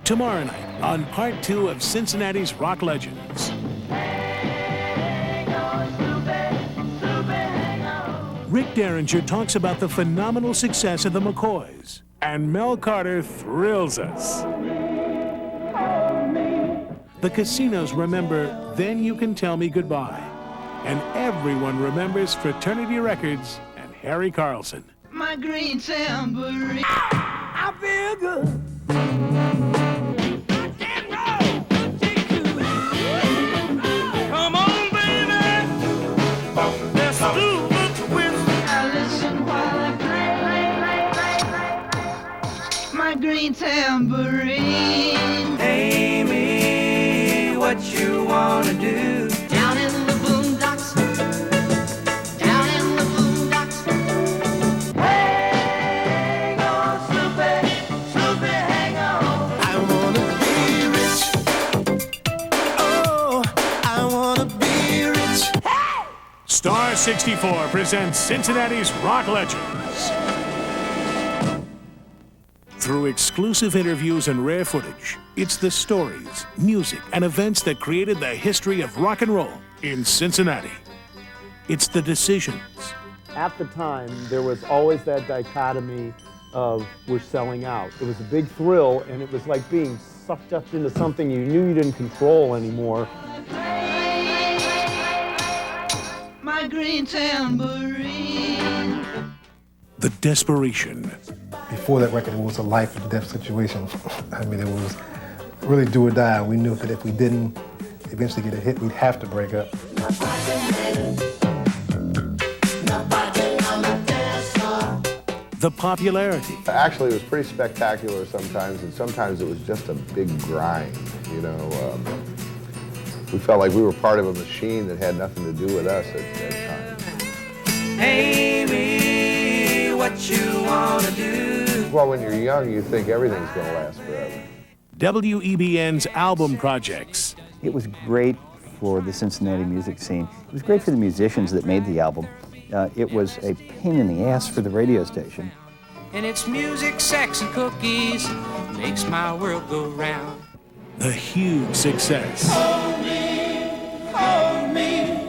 Tomorrow night on Part 2 of Cincinnati's Rock Legends. Rick Derringer talks about the phenomenal success of the McCoys, and Mel Carter thrills us. The casinos remember Then You Can Tell Me Goodbye, and everyone remembers Fraternity Records and Harry Carlson. My green tambourine. I feel good. Come on, baby. Let's do the twist. I listen while I play. My green tambourine. Amy, what you wanna do? Down in the boondocks. Down in the boondocks. Hang on, Snoopy. Snoopy, hang on. I wanna be rich. Oh, I wanna be rich. Hey! Star 64 presents Cincinnati's Rock Legends. Through exclusive interviews and rare footage, it's the stories, music, and events that created the history of rock and roll in Cincinnati. It's the decisions. At the time, there was always that dichotomy of we're selling out. It was a big thrill, and it was like being sucked up into something you knew you didn't control anymore. My green tambourine. The desperation. Before that record, it was a life or death situation. I mean, it was really do or die. We knew that if we didn't eventually get a hit, we'd have to break up. The popularity. Actually, it was pretty spectacular sometimes, and sometimes it was just a big grind, you know. We felt like we were part of a machine that had nothing to do with us at times. Amy, what you wanna do? Well, when you're young, you think everything's gonna last forever. WEBN's album projects. It was great for the Cincinnati music scene. It was great for the musicians that made the album. It was a pain in the ass for the radio station. And it's music, sex, and cookies makes my world go round. The huge success. Hold me,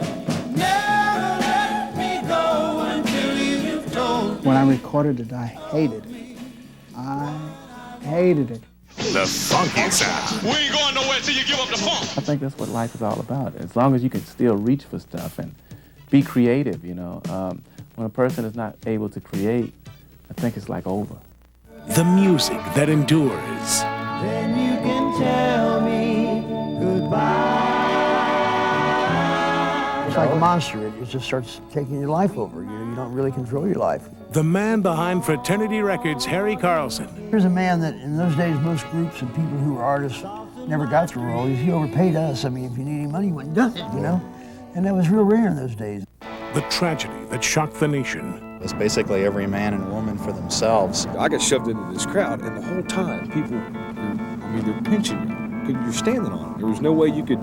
never let me go until you've told me. When I recorded it, I hated it. I hated it. The funky sound. We ain't going nowhere till you give up the funk. I think that's what life is all about. As long as you can still reach for stuff and be creative, you know. When a person is not able to create, I think it's like over. The music that endures. Then you can tell me goodbye. It's like a monster. It just starts taking your life over. You don't really control your life. The man behind Fraternity Records, Harry Carlson. Here's a man that in those days, most groups and people who were artists never got the royalties. He overpaid us. I mean, if you need any money, you went and done it, you know? And that was real rare in those days. The tragedy that shocked the nation. It's basically every man and woman for themselves. I got shoved into this crowd, and the whole time, people, they're pinching you. You're standing on it. There was no way you could,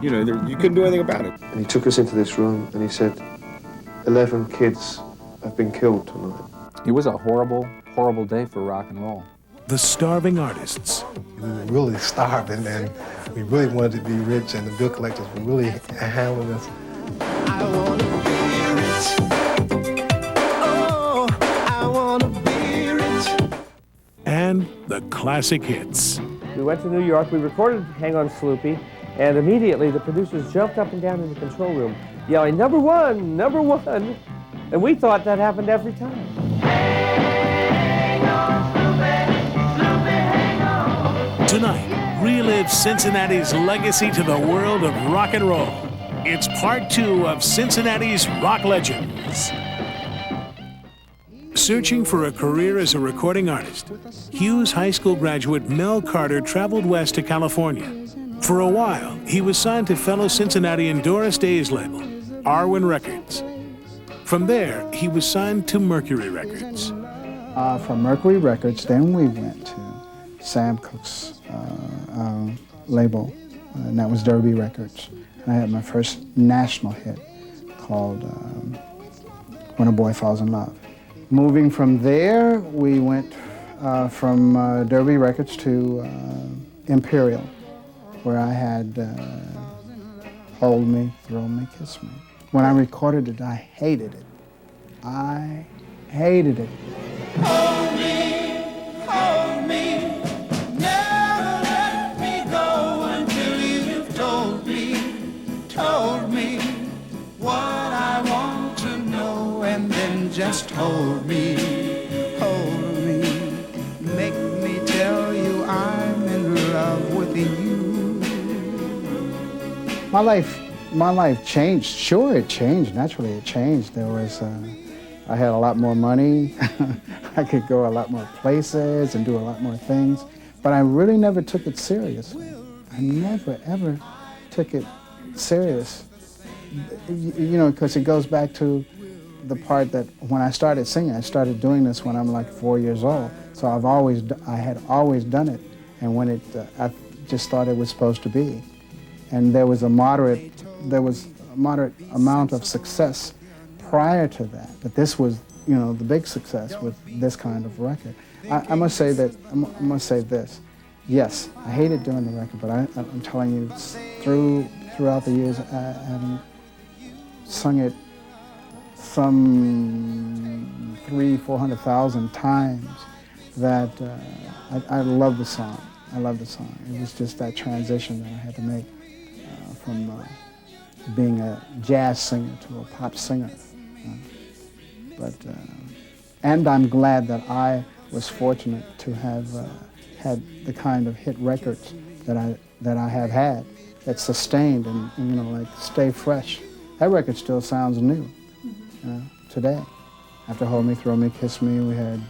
you couldn't do anything about it. And he took us into this room, and he said, 11 kids have been killed tonight. It was a horrible, horrible day for rock and roll. The starving artists. We were really starving, and we really wanted to be rich, and the bill collectors were really hounding us. I wanna be rich. Oh, I wanna be rich. And the classic hits. We went to New York, we recorded Hang On Sloopy, and immediately the producers jumped up and down in the control room, yelling, "Number one, number one!" And we thought that happened every time. Hang on, Snoopy, Snoopy, hang on. Tonight, relive Cincinnati's legacy to the world of rock and roll. It's Part 2 of Cincinnati's Rock Legends. Searching for a career as a recording artist, Hughes High School graduate Mel Carter traveled west to California. For a while, he was signed to fellow Cincinnatian Doris Day's label, Arwen Records. From there, he was signed to Mercury Records. From Mercury Records, then we went to Sam Cooke's label, and that was Derby Records. And I had my first national hit called When a Boy Falls in Love. Moving from there, we went from Derby Records to Imperial, where I had Hold Me, Thrill Me, Kiss Me. When I recorded it, I hated it. I hated it. Hold me, never let me go until you've told me what I want to know, and then just hold me, make me tell you I'm in love with you. My life changed. Sure, it changed. Naturally, it changed. There was, I had a lot more money. I could go a lot more places and do a lot more things. But I really never took it seriously. I never, ever took it serious. You know, because it goes back to the part that when I started singing, I started doing this when I'm like 4 years old. So I had always done it. And when I just thought it was supposed to be. And there was a moderate amount of success prior to that. But this was, you know, the big success with this kind of record. I must say that, I must say this. Yes, I hated doing the record, but I'm telling you, throughout the years, having sung it some 300,000-400,000 times, that I love the song. I love the song. It was just that transition that I had to make from being a jazz singer to a pop singer. And I'm glad that I was fortunate to have had the kind of hit records that I have had, that sustained and you know, like stay fresh. That record still sounds new today. After Hold Me, Thrill Me, Kiss Me, we had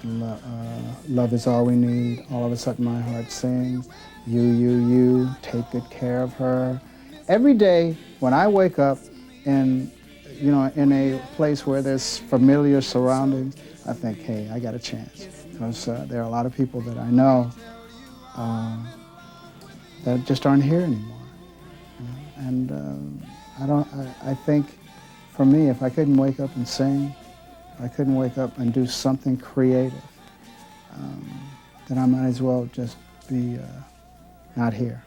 Love Is All We Need, All of a Sudden My Heart Sings, You, Take Good Care of Her. Every day when I wake up in a place where there's familiar surroundings, I think, hey, I got a chance. Because there are a lot of people that I know that just aren't here anymore. And I think for me, if I couldn't wake up and sing, I couldn't wake up and do something creative, then I might as well just be not here.